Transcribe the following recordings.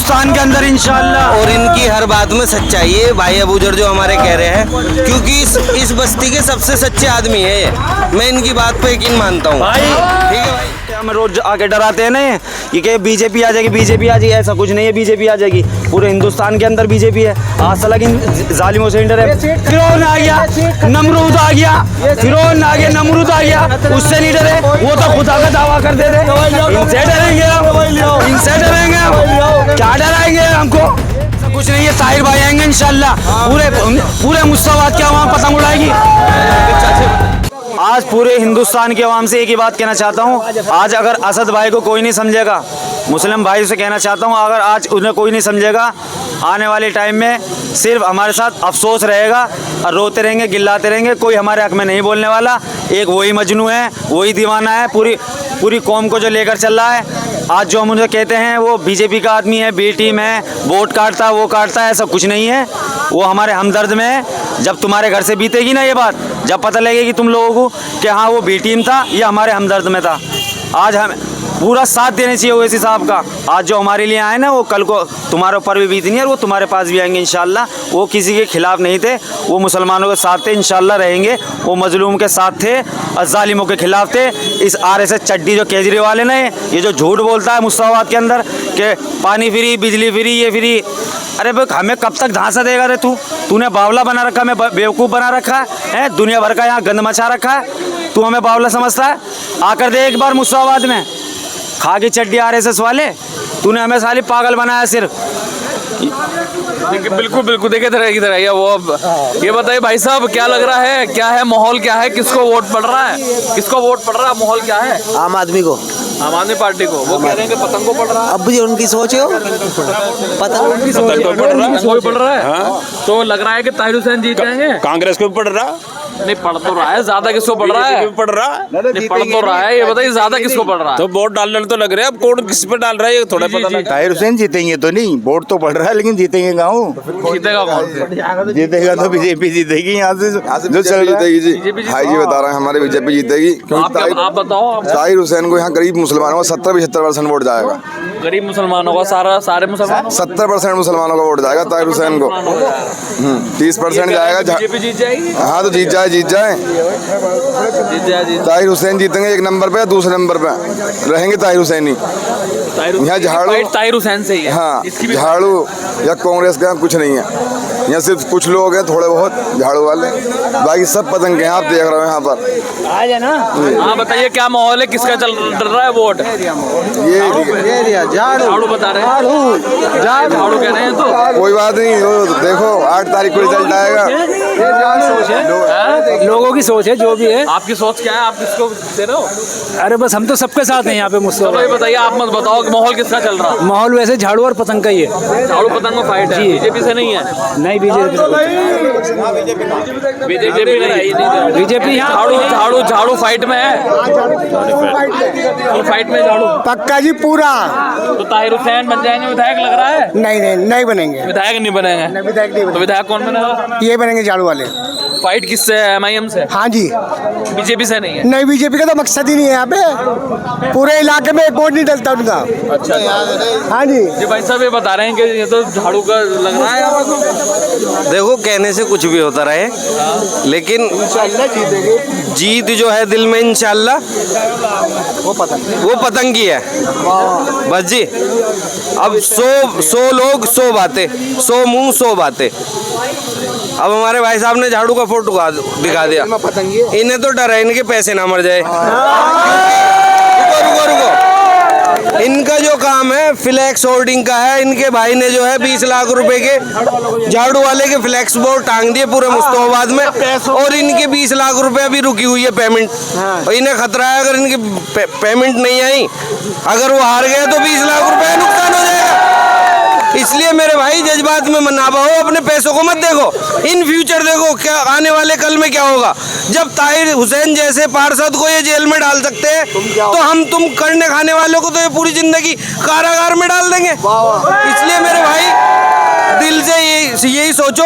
हिंदुस्तान के अंदर इंशाल्लाह। और इनकी हर बात में सच्चाई है भाई अबूजर जो हमारे कह रहे हैं, क्योंकि इस बस्ती के सबसे सच्चे आदमी है ये। मैं इनकी बात पे यकीन मानता हूँ भाई ठीक है भाई। हम रोज आके डराते हैं ना ये कि बीजेपी आ जाएगी, बीजेपी आ जाएगी। ऐसा कुछ नहीं है, बीजेपी आ जाएगी। पूरे हिंदुस्तान के अंदर बीजेपी है। आज साला इन जालिमों से डर है। फिरौन आ गया, नमरूद आ गया, फिरौन आ गया, नमरूद आ गया, उससे नहीं डरे। वो तो खुदा का दावा करते थे। इनसे डरेंगे हम, इनसे डरेंगे हम, क्या डराएंगे हमको? कुछ नहीं है, ताहिर भाई आएंगे इंशाल्लाह। पूरे मुस्ताबाद की आवाम पतंग उड़ाएगी। आज पूरे हिंदुस्तान की आवाम से एक ही बात कहना चाहता हूँ, आज अगर असद भाई को कोई नहीं समझेगा, मुस्लिम भाई से कहना चाहता हूँ, अगर आज उन्हें कोई नहीं समझेगा, आने वाले टाइम में सिर्फ हमारे साथ अफसोस रहेगा और रोते रहेंगे, गिल्लाते रहेंगे। कोई हमारे हक में नहीं बोलने वाला। एक वही मजनू है, वही दीवाना है, पूरी कौम को जो लेकर चल रहा है। आज जो हम उन्हें कहते हैं वो बीजेपी का आदमी है, बी टीम है, वोट काटता वो काटता है, ऐसा कुछ नहीं है। वो हमारे हमदर्द में है। जब तुम्हारे घर से बीतेगी ना ये बात, जब पता लगेगी तुम लोगों को कि हाँ वो बी टीम था या हमारे हमदर्द में था। आज हम पूरा साथ देना चाहिए ओवैसी साहब का। आज जो हमारे लिए आए ना, वो कल को तुम्हारे ऊपर भी बीतनी है और वो तुम्हारे पास भी आएंगे इंशाल्लाह। वो किसी के खिलाफ नहीं थे, वो मुसलमानों के साथ थे, इंशाल्लाह रहेंगे। वो मजलूम के साथ थे और जालिमों के खिलाफ थे। इस RSS चड्डी जो केजरीवाल है ना, ये जो झूठ बोलता है मुस्ताबाद के अंदर कि पानी फ्री, बिजली फ्री, ये फ्री। अरे भाई हमें कब तक धांसा देगा रे तूने बावला बना रखा, हमें बेवकूफ़ बना रखा है। दुनिया भर का यहाँ गंद मचा रखा है। तू हमें बावला समझता है? आकर दे एक बार मुस्ताबाद में, खा की चड्डी RSS वाले। तूने हमें साली पागल बनाया सिर्फ। बिल्कुल बिल्कुल देखे तरह ये वो। अब ये बताइए भाई साहब, क्या लग रहा है, क्या है माहौल, क्या है, किसको वोट पड़ रहा है, किसको वोट पड़ रहा है, माहौल क्या है? आम आदमी को, आम आदमी पार्टी को। वो कह रहे हैं कि पतंग को पड़ रहा है। अब जी उनकी सोच है, पतंग को पड़ रहा है। तो लग रहा है कि ताहिर हुसैन जीत जाएंगे। कांग्रेस को पड़ रहा नहीं पड़ तो रहा है, ज्यादा किसको पड़ रहा है? पड़ रहा नहीं पड़ तो रहा है, ये बताइए ज्यादा किसको पड़ रहा है? तो वोट डालने तो लग रहे हैं। अब कौन किस पे डाल रहा है ये थोड़ा पता नहीं। ताहिर हुसैन जीतेंगे तो नहीं, वोट तो पड़ रहा है, लेकिन जीतेंगे गाँव। जीतेगा कौन? जीतेगा तो बीजेपी जीतेगी। यहाँ से जो चल जीतेगी जी, भाई जी बता रहे हैं हमारे बीजेपी जीतेगी। आप बताओ। ताहिर हुसैन को यहाँ गरीब मुसलमानों का 70-75% वोट जाएगा। गरीब मुसलमानों का सारे मुसलमानों 70% मुसलमानों का वोट जाएगा ताहिर हुसैन को। 30% जाएगा। बीजेपी जीत जाएगी। हाँ तो जीत जाए। ताहिर हुसैन जीतेंगे एक नंबर पे, दूसरे नंबर पे रहेंगे ताहिर हुसैन ही। यहाँ झाड़ू ताहिर हुसैन से ही है। हाँ, झाड़ू या कांग्रेस का कुछ नहीं है। यहाँ सिर्फ कुछ लोग हैं थोड़े बहुत झाड़ू वाले, बाकी सब पतंग हैं। आप देख रहे हो यहाँ पर। आ जाए ना। हाँ बताइए क्या माहौल है, किसका चल रहा है वोट? ये झाड़ू बता रहे हैं। झाड़ू कह रहे हैं तो कोई बात नहीं, देखो 8 तारीख को रिजल्ट आएगा। लोगों की सोच है, जो भी है। आपकी सोच क्या है, आप किसको दे रहे हो? अरे बस हम तो सबके साथ हैं यहाँ पे। चलो ये बताइए, आप मत बताओ कि माहौल किसका चल रहा है। माहौल वैसे झाड़ू और पतंग का ही है। झाड़ू पतंग में फाइट है, बीजेपी से नहीं है। नहीं बीजेपी झाड़ू फाइट में है। फाइट में झाड़ू पक्का जी पूरा। तो ताहिर हुसैन बन जाएंगे विधायक लग रहा है? नहीं बनेंगे। विधायक नहीं बनेंगे। विधायक नहीं तो विधायक कौन बनेगा? ये बनेंगे झाड़ू वाले। फाइट किससे है? MIM से? हाँ जी। बीजेपी से नहीं है? नहीं, बीजेपी का तो मकसद ही नहीं है यहाँ पे। पूरे इलाके में एक वोट नहीं डलता उनका। अच्छा। हाँ जी। जी भाई साहब ये बता रहे हैं कि ये तो झाड़ू का लग रहा है यहाँ पर। देखो कहने से कुछ भी होता रहे, लेकिन जीत जो है दिल में इंशाल्लाह वो पतंग की है बस जी। अब 100 लोग 100 बातें, 100 मुंह 100 बातें। अब हमारे भाई साहब ने झाड़ू का फोटो दिखा दिया। इन्हें तो डर है इनके पैसे ना मर जाए। रुको इनका जो काम है फ्लैक्स होर्डिंग का है। इनके भाई ने जो है 20 लाख रुपए के झाड़ू वाले के फ्लैक्स बोर्ड टांग दिए पूरे मुस्तफाबाद में, और इनके 20 लाख रुपए अभी रुकी हुई है पेमेंट। और इन्हें खतरा है अगर इनकी पेमेंट नहीं आई, अगर वो हार गए तो 20 लाख रुपए नुकसान हो जाएगा। इसलिए मेरे भाई जज्बात में मना पाओ, अपने पैसों को मत देखो, इन फ्यूचर देखो क्या आने वाले कल में क्या होगा। जब ताहिर हुसैन जैसे पार्षद को ये जेल में डाल सकते हैं, तो हम तुम करने खाने वालों को तो ये पूरी जिंदगी कारागार में डाल देंगे। इसलिए मेरे भाई दिल से यही सोचो,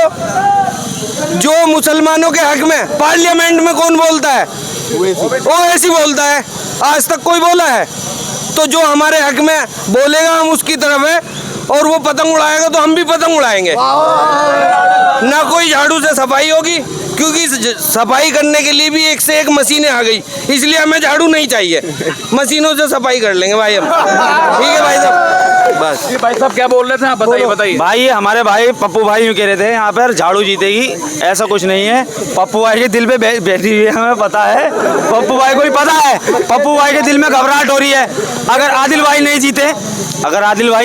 जो मुसलमानों के हक में पार्लियामेंट में कौन बोलता है? ओवैसी बोलता है। आज तक कोई बोला है? तो जो हमारे हक में बोलेगा हम उसकी तरफ है। और वो पतंग उड़ाएगा तो हम भी पतंग उड़ाएंगे। ना कोई झाड़ू से सफाई होगी, क्योंकि सफाई करने के लिए भी एक से एक मशीनें आ गई, इसलिए हमें झाड़ू नहीं चाहिए, मशीनों से सफाई कर लेंगे भाई हम। ठीक है भाई साहब, बस। भाई साहब क्या बोल रहे थे आप बताइए बताइए। भाई हमारे भाई पप्पू भाई यूँ कह रहे थे यहाँ पर झाड़ू जीतेगी, ऐसा कुछ नहीं है। पप्पू भाई के दिल पे बैठी हुई है, हमें पता है, पप्पू भाई को ही पता है। पप्पू भाई के दिल में घबराहट हो रही है। अगर आदिल भाई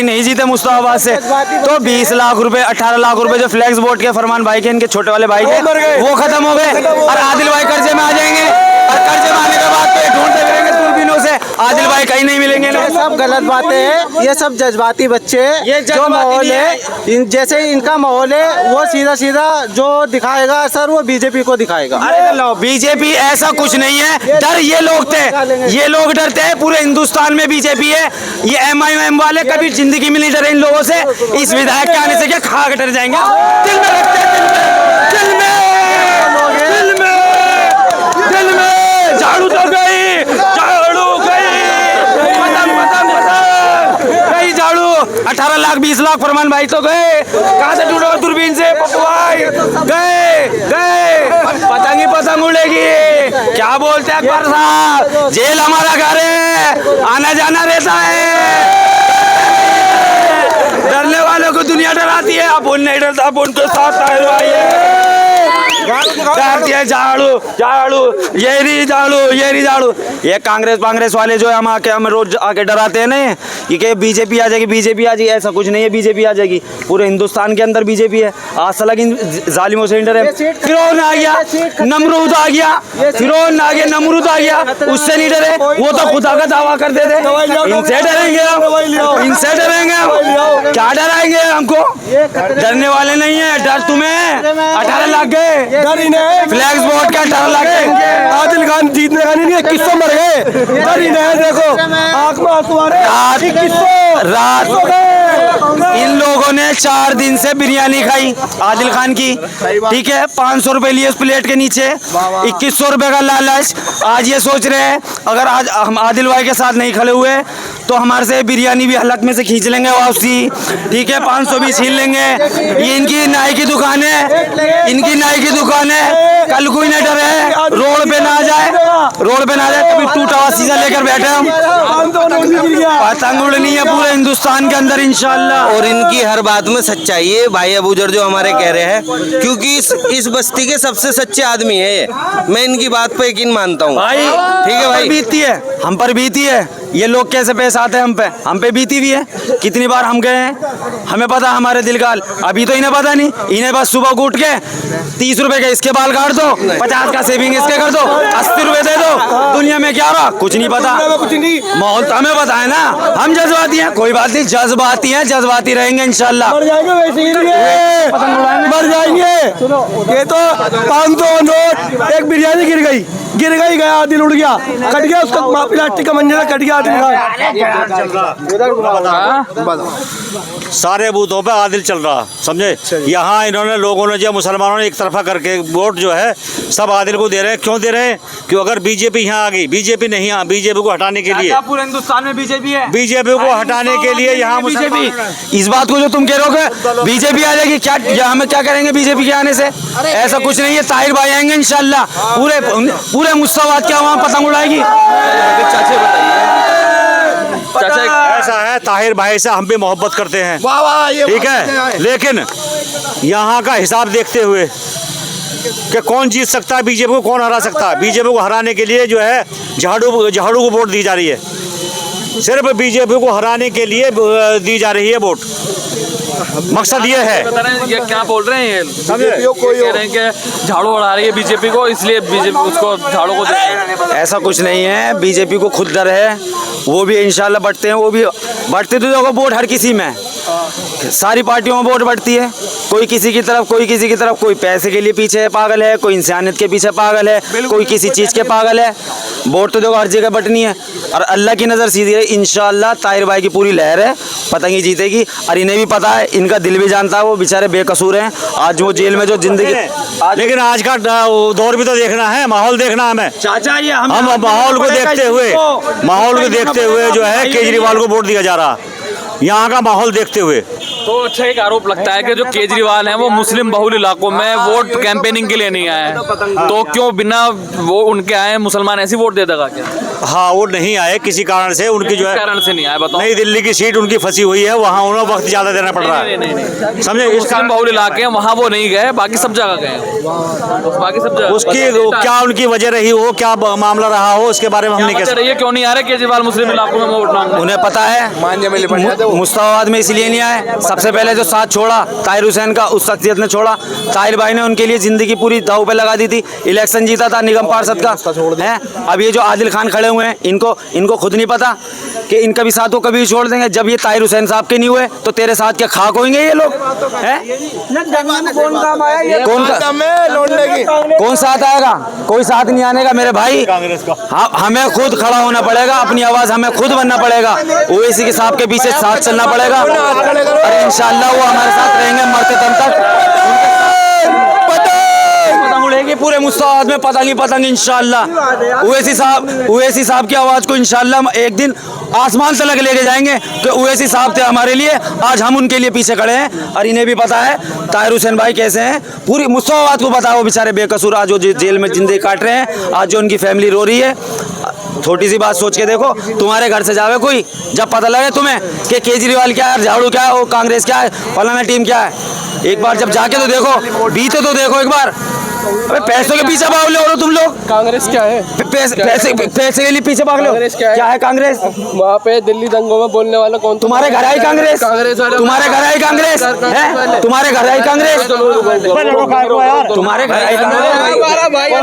नहीं जीते मुस्ताफाबाद से, तो 20 लाख रुपए 18 लाख रुपए जो फ्लैक्स बोर्ड के फरमान भाई के, इनके छोटे वाले भाई के, वो खत्म हो गए और आदिल भाई कर्जे में आ जाएंगे। और कर्जे में आने के बाद तो ये ढूंढते फिरेंगे दूरबीनों से, आदिल भाई कहीं नहीं मिलेंगे। ये सब गलत बातें हैं, ये सब जज्बाती बच्चे हैं। ये जो माहौल है, जैसे इनका माहौल है, वो सीधा सीधा जो दिखाएगा सर, वो बीजेपी को दिखाएगा। अरे लो, बीजेपी ऐसा कुछ नहीं है, डर ये लोग थे, ये लोग डरते हैं। पूरे हिंदुस्तान में बीजेपी है, ये MIM वाले कभी जिंदगी में नहीं डरे इन लोगों से। इस विधायक के आने से क्या खा के डर जाएंगे? दिल में रखते हैं, दिल में झाड़ू तो गई, गई झाड़ू। 18 लाख 20 लाख फरमान भाई तो गए, कहाँ से ढूंढो दूरबीन से? पप्पू भाई गए, पतंग उड़ेगी। क्या बोलते हैं अकबर साहब, जेल हमारा घर है, आना जाना रहता है। डरने वालों को दुनिया डराती है, अब नहीं डरता, अब उनके साथ आए भाई झाड़ू, ये झाड़ू। ये कांग्रेस वाले जो है हम रोज आके डराते हैं ना कि बीजेपी आ जाएगी, ऐसा कुछ नहीं है। बीजेपी आ जाएगी, पूरे हिंदुस्तान के अंदर बीजेपी है। आज साला इन जालिमों से डरे। फिरौन आ गया, नमरूद आ गया, नमरूद आ गया, उससे नहीं डरे। वो तो खुदा का दावा करते थे। इनसे डरेंगे हम, क्या डराएंगे हमको? डरने वाले नहीं है। डर तुम्हें 18 लाख गए, फ्लैक्स बोर्ड के 18 लाख गए। आदिल खान जीतने का नहीं है, किस्सों मर गए। डर ही नहीं, देखो आंख में आंसू आ रहे। रात इन लोगों ने 4 दिन से बिरयानी खाई आदिल खान की, ठीक है। 500 रुपए लिए उस प्लेट के नीचे, 2100 रुपए का लालच। आज ये सोच रहे हैं अगर आज हम आदिल भाई के साथ नहीं खड़े हुए तो हमारे से बिरयानी भी हलक में से खींच लेंगे वापसी, ठीक है। 500 भी छीन लेंगे। ये इनकी नाई की दुकान है, कल कोई नहीं डरे, रोड पे ना जाए कभी टूटा हुआ सीधा लेकर बैठे हम। पतंग उड़नी है पूरे हिंदुस्तान के अंदर इंशाल्लाह। और इनकी हर बात में सच्चाई है भाई अबूजर जो हमारे कह रहे हैं, क्योंकि इस बस्ती के सबसे सच्चे आदमी है ये। मैं इनकी बात पे यकीन मानता हूँ भाई। ठीक है भाई, बीतती है हम पर, बीती है। ये लोग कैसे पेश आते हैं हम पे बीती भी है। कितनी बार हम गए हैं, हमें पता हमारे दिल का। अभी तो इन्हें पता नहीं, इन्हें बस सुबह को उठ के 30 रुपए के इसके बाल काट दो, 50 का सेविंग इसके कर दो, 80 रुपए दे दो। दुनिया में क्या हो रहा कुछ नहीं पता। माहौल तो हमें पता है ना, हम जज्बाती हैं, कोई बात नहीं, जज्बाती रहेंगे इंशाल्लाह। मर जाएंगे। ये तो 500 नोट, एक बिरयानी गिर गई, गया आदिल उड़ गया, कट गया उसका प्लास्टिक का मंजरा, कट गया आदिल खान। सारे बूथों पे आदिल चल रहा, समझे। यहाँ इन्होंने लोगों ने जो मुसलमानों ने एक तरफा करके वोट जो है सब आदिल को दे रहे हैं। क्यों दे रहे हैं? क्यों अगर बीजेपी यहाँ आ गई, बीजेपी नहीं, यहाँ बीजेपी को हटाने के लिए, पूरे हिंदुस्तान में बीजेपी है, बीजेपी को हटाने के लिए यहाँ बीजेपी। इस बात को जो तुम कह रहे हो बीजेपी आ जाएगी, क्या हमें क्या करेंगे बीजेपी के आने से? ऐसा कुछ नहीं है। ताहिर भाई आएंगे इंशाल्लाह, पूरे मुस्ताफाबाद क्या वहाँ पतंग उड़ाएगी। चाचा ऐसा है, ताहिर भाई से हम भी मोहब्बत करते हैं, ठीक है। लेकिन यहाँ का हिसाब देखते हुए कि कौन जीत सकता है, बीजेपी को कौन हरा सकता है, बीजेपी को हराने के लिए जो है झाड़ू को वोट दी जा रही है। सिर्फ बीजेपी को हराने के लिए दी जा रही है वोट। मकसद ये है, ये क्या बोल रहे हैं, कह रहे हैं कि झाड़ू उड़ा रही है बीजेपी को, इसलिए बीजेपी उसको झाड़ू को दे रही है। ऐसा कुछ नहीं है, बीजेपी को खुद डर है, वो भी इंशाल्लाह बढ़ते हैं, वो भी बढ़ते। तो देखो वोट हर किसी में, सारी पार्टियों में वोट बढ़ती है, कोई किसी की तरफ, कोई पैसे के लिए पीछे पागल है, कोई इंसानियत के पीछे पागल है, कोई किसी चीज़ के पागल है। वोट तो देखो हर जगह बटनी है, और अल्लाह की नज़र सीधी है। इंशाल्लाह ताहिर भाई की पूरी लहर है, पतंग ही जीतेगी। और इन्हें भी पता है, इनका दिल भी जानता है, वो बेचारे बेकसूर हैं। आज वो जेल में जो जिंदगी, लेकिन आज का दौर भी तो देखना है, माहौल देखना हमें। चाचा ये हम माहौल को देखते हुए जो है केजरीवाल को वोट दिया जा रहा। यहाँ का माहौल देखते हुए। तो अच्छा, एक आरोप लगता है कि जो केजरीवाल हैं वो मुस्लिम बहुल इलाकों में वोट कैंपेनिंग के लिए नहीं आए हैं, तो क्यों बिना वो उनके आए मुसलमान ऐसी वोट दे देगा क्या? हाँ, वो नहीं आए किसी कारण से, उनकी जो किस है कारण से नहीं आए बताओ? नई दिल्ली की सीट उनकी फंसी हुई है, वहाँ उन्हें वक्त ज़्यादा देना पड़ रहा है। समझे, इस मुस्लिम बहुल इलाके हैं वहाँ वो नहीं गए, बाकी सब जगह गए, बाकी सब जगह। उसकी क्या उनकी वजह रही हो, क्या मामला रहा हो, उसके बारे में हम नहीं कह सकते। ये क्यों नहीं आ रहे केजरीवाल मुस्लिम इलाकों में वोट मांगने? उन्हें पता है मुस्ताबाद में इसलिए नहीं आए। सबसे पहले जो साथ छोड़ा ताहिर हुसैन का, उस शख्सियत ने छोड़ा। ताहिर भाई ने उनके लिए जिंदगी पूरी दाव पे लगा दी थी, इलेक्शन जीता था निगम पार्षद का है। अब ये जो आदिल खान खड़े हुए हैं, इनको खुद नहीं पता कि इनका भी साथ वो कभी छोड़ देंगे। जब ये ताहिर हुसैन साहब के नहीं हुए तो तेरे साथ क्या खाक होंगे ये लोग हैं? कौन साथ आएगा? कोई साथ नहीं आने का मेरे भाई। कांग्रेस का हाँ, हमें खुद खड़ा होना पड़ेगा, अपनी आवाज हमें खुद बनना पड़ेगा। ओवैसी के साहब के पीछे साथ चलना पड़ेगा और इंशाल्लाह वो हमारे साथ रहेंगे मरते दम तक। पतंग उड़ेगी पूरे मुस्ताबाद में, पतंग इंशाल्लाह। ओवैसी साहब की आवाज को इंशाल्लाह एक दिन आसमान तक लेके जाएंगे कि ओवैसी साहब थे हमारे लिए, आज हम उनके लिए पीछे खड़े हैं। और इन्हें भी पता है ताहिर हुसैन भाई कैसे हैं, पूरी मुस्ताबाद को पता है। वो बेचारे बेकसूर आज जो जेल में जिंदगी काट रहे हैं, आज जो उनकी फैमिली रो रही है। छोटी सी बात सोच के देखो, तुम्हारे घर से जावे कोई, जब पता लगे तुम्हें कि केजरीवाल क्या है, झाड़ू क्या है, वो कांग्रेस क्या है, फलाना टीम क्या है, एक बार जब जाके तो देखो, बीते तो देखो एक बार। अबे पैसों के पीछे भाग रहे हो तुम लोग। कांग्रेस क्या है? पैसे के लिए पीछे भाग रहे हो। क्या है कांग्रेस? वहाँ पे दिल्ली दंगों में बोलने वाला कौन? तुम्हारे घर आई कांग्रेस, तुम्हारे घर आई कांग्रेस है, तुम्हारे घर आई कांग्रेस, तुम्हारे घर आई कांग्रेस।